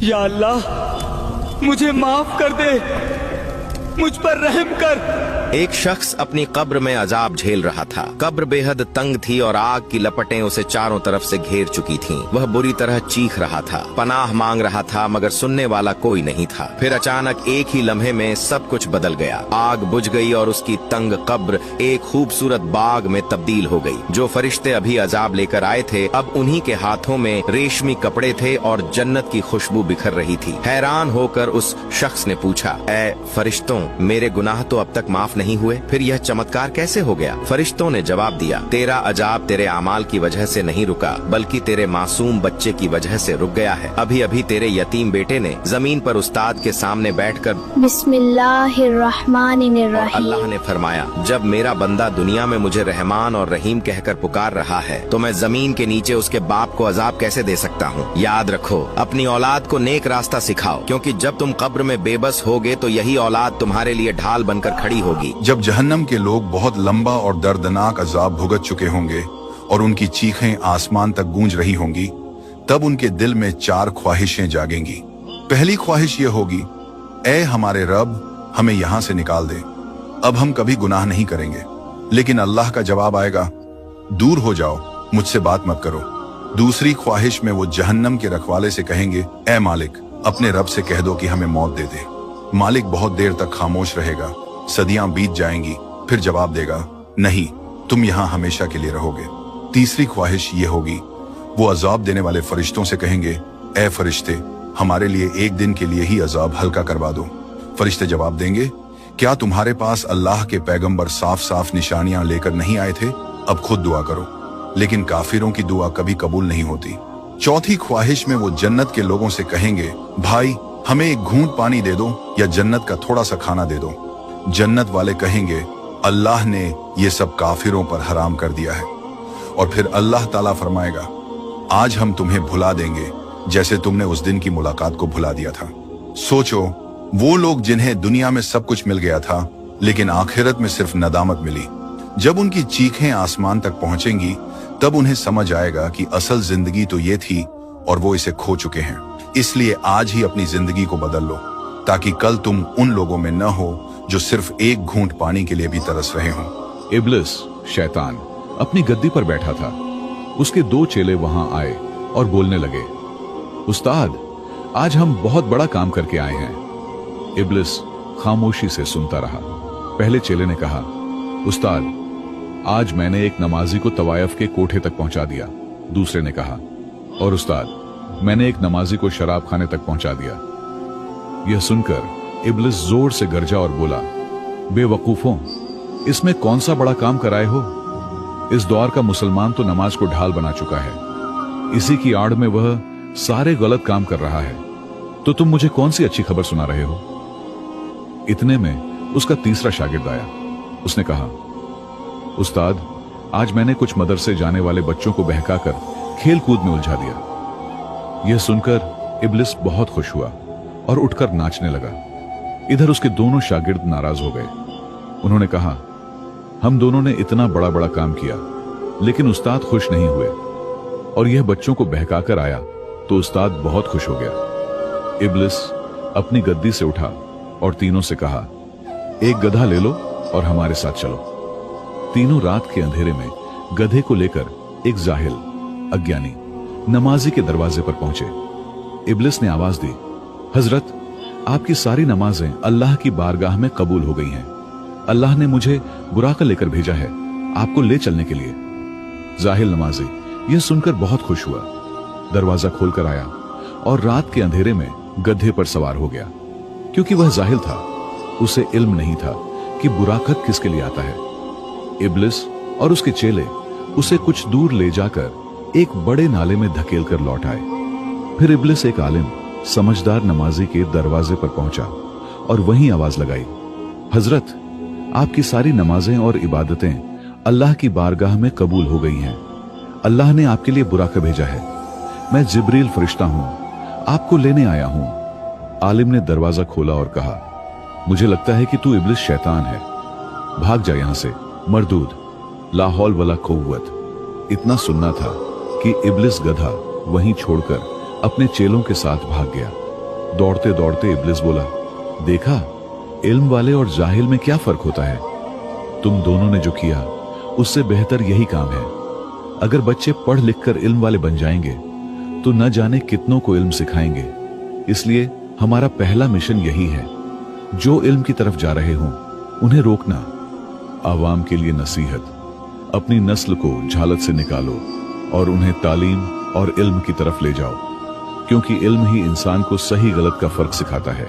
या अल्लाह, मुझे माफ कर दे, मुझ पर रहम कर। एक शख्स अपनी कब्र में अजाब झेल रहा था। कब्र बेहद तंग थी और आग की लपटें उसे चारों तरफ से घेर चुकी थीं। वह बुरी तरह चीख रहा था, पनाह मांग रहा था, मगर सुनने वाला कोई नहीं था। फिर अचानक एक ही लम्हे में सब कुछ बदल गया। आग बुझ गई और उसकी तंग कब्र एक खूबसूरत बाग में तब्दील हो गई। जो फरिश्ते अभी अजाब लेकर आए थे, अब उन्हीं के हाथों में रेशमी कपड़े थे और जन्नत की खुशबू बिखर रही थी। हैरान होकर उस शख्स ने पूछा, ऐ फरिश्तों, मेरे गुनाह तो अब तक माफ नहीं हुए, फिर यह चमत्कार कैसे हो गया? फरिश्तों ने जवाब दिया, तेरा अजाब तेरे अमाल की वजह से नहीं रुका, बल्कि तेरे मासूम बच्चे की वजह से रुक गया है। अभी अभी तेरे यतीम बेटे ने जमीन पर उस्ताद के सामने बैठकर बिस्मिल्लाहिर्रहमानिर्रहीम, अल्लाह ने फरमाया, जब मेरा बंदा दुनिया में मुझे रहमान और रहीम कहकर पुकार रहा है, तो मैं जमीन के नीचे उसके बाप को अजाब कैसे दे सकता हूँ? याद रखो, अपनी औलाद को नेक रास्ता सिखाओ, क्योंकि जब तुम कब्र में बेबस होगे तो यही औलाद तुम्हारे लिए ढाल बनकर खड़ी होगी। जब जहन्नम के लोग बहुत लंबा और दर्दनाक अजाब भुगत चुके होंगे और उनकी चीखें आसमान तक गूंज रही होंगी, तब उनके दिल में 4 ख्वाहिशें जागेंगी। पहली ख्वाहिश ये होगी, ऐ हमारे रब, हमें यहाँ से निकाल दे, अब हम कभी गुनाह नहीं करेंगे। लेकिन अल्लाह का जवाब आएगा, दूर हो जाओ, मुझसे बात मत करो। दूसरी ख्वाहिश में वो जहन्नम के रखवाले से कहेंगे, ऐ मालिक, अपने रब से कह दो कि हमें मौत दे दे। मालिक बहुत देर तक खामोश रहेगा, सदियां बीत जाएंगी, फिर जवाब देगा, नहीं, तुम यहाँ हमेशा के लिए रहोगे। तीसरी ख्वाहिश ये होगी, वो अजाब देने वाले फरिश्तों से कहेंगे, ऐ फरिश्ते, हमारे लिए एक दिन के लिए ही अजाब हल्का करवा दो। फरिश्ते जवाब देंगे, क्या तुम्हारे पास अल्लाह के पैगंबर साफ साफ निशानियां लेकर नहीं आए थे? अब खुद दुआ करो। लेकिन काफिरों की दुआ कभी कबूल नहीं होती। चौथी ख्वाहिश में वो जन्नत के लोगों से कहेंगे, भाई, हमें एक घूंट पानी दे दो या जन्नत का थोड़ा सा खाना दे दो। जन्नत वाले कहेंगे, अल्लाह ने ये सब काफिरों पर हराम कर दिया है। और फिर अल्लाह ताला फरमाएगा, आज हम तुम्हें भुला देंगे जैसे तुमने उस दिन की मुलाकात को भुला दिया था। सोचो, वो लोग जिन्हें दुनिया में सब कुछ मिल गया था, लेकिन आखिरत में सिर्फ नदामत मिली। जब उनकी चीखें आसमान तक पहुंचेंगी, तब उन्हें समझ आएगा कि असल जिंदगी तो ये थी और वो इसे खो चुके हैं। इसलिए आज ही अपनी जिंदगी को बदल लो, ताकि कल तुम उन लोगों में न हो जो सिर्फ एक घूंट पानी के लिए भी तरस रहे हों। इब्लिस, शैतान, अपनी गद्दी पर बैठा था। उसके 2 चेले वहां आए और बोलने लगे, उस्ताद, आज हम बहुत बड़ा काम करके आए हैं। इब्लिस खामोशी से सुनता रहा। पहले चेले ने कहा, उस्ताद, आज मैंने एक नमाजी को तवायफ के कोठे तक पहुंचा दिया। दूसरे ने कहा, और उस्ताद, मैंने एक नमाजी को शराब खाने तक पहुंचा दिया। यह सुनकर इब्लिस जोर से गरजा और बोला, बेवकूफों, इसमें कौन सा बड़ा काम कराए हो? इस दौर का मुसलमान तो नमाज को ढाल बना चुका है। इसी की आड़ में वह सारे गलत काम कर रहा है, तो तुम मुझे कौन सी अच्छी खबर सुना रहे हो? इतने में उसका तीसरा शागिर्द आया। उसने कहा, उस्ताद, आज मैंने कुछ मदरसे जाने वाले बच्चों को बहकाकर खेल कूद में उलझा दिया। यह सुनकर इब्लिस बहुत खुश हुआ और उठकर नाचने लगा। इधर उसके दोनों शागिर्द नाराज हो गए। उन्होंने कहा, हम दोनों ने इतना बड़ा बड़ा काम किया, लेकिन उस्ताद खुश नहीं हुए, और यह बच्चों को बहकाकर आया तो उस्ताद बहुत खुश हो गया। इब्लिस अपनी गद्दी से उठा और तीनों से कहा, एक गधा ले लो और हमारे साथ चलो। तीनों रात के अंधेरे में गधे को लेकर एक जाहिल, अज्ञानी नमाजी के दरवाजे पर पहुंचे। इब्लिस ने आवाज दी, हजरत, आपकी सारी नमाजें अल्लाह की बारगाह में कबूल हो गई हैं। अल्लाह ने मुझे बुराका लेकर भेजा है आपको ले चलने के लिए। जाहिल नमाजी यह सुनकर बहुत खुश हुआ, दरवाजा खोलकर आया और रात के अंधेरे में गधे पर सवार हो गया। क्योंकि वह जाहिल था, उसे इल्म नहीं था कि बुराकत किसके लिए आता है। इब्लिस और उसके चेले उसे कुछ दूर ले जाकर एक बड़े नाले में धकेल कर लौट आए। फिर इब्लिस एक आलिम, समझदार नमाजी के दरवाजे पर पहुंचा और वहीं आवाज लगाई, हजरत, आपकी सारी नमाजें और इबादतें अल्लाह की बारगाह में कबूल हो गई हैं। अल्लाह ने आपके लिए बुराका भेजा है। मैं जिब्रील फरिश्ता हूं, आपको लेने आया हूं। आलिम ने दरवाजा खोला और कहा, मुझे लगता है कि तू इब्लिस शैतान है, भाग जा यहां से, मरदूद, ला हौल वला कुव्वत। इतना सुनना था कि इब्लिस गधा वहीं छोड़कर अपने चेलों के साथ भाग गया। दौड़ते दौड़ते इब्लिस बोला, देखा इल्म वाले और जाहिल में क्या फर्क होता है? तुम दोनों ने जो किया उससे बेहतर यही काम है। अगर बच्चे पढ़ लिख कर इल्म वाले बन जाएंगे तो न जाने कितनों को इल्म सिखाएंगे। इसलिए हमारा पहला मिशन यही है, जो इल्म की तरफ जा रहे हों उन्हें रोकना। आवाम के लिए नसीहत, अपनी नस्ल को झालत से निकालो और उन्हें तालीम और इल्म की तरफ ले जाओ, क्योंकि इल्म ही इंसान को सही गलत का फर्क सिखाता है।